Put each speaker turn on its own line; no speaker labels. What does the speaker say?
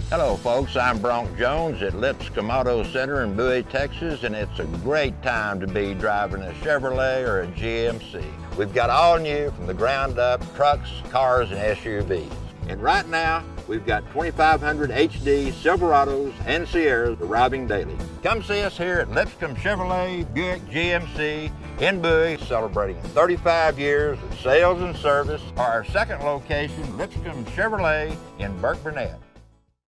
Hello folks, I'm Bronk Jones at Lipscomb Auto Center in Bowie, Texas, and it's a great time to be driving a Chevrolet or a GMC. We've got all new from the ground up trucks, cars, and SUVs. And right now, we've got 2500 HD Silverados and Sierras arriving daily. Come see us here at Lipscomb Chevrolet Buick GMC in Bowie, celebrating 35 years of sales and service. Our second location, Lipscomb Chevrolet in Burke Burnett.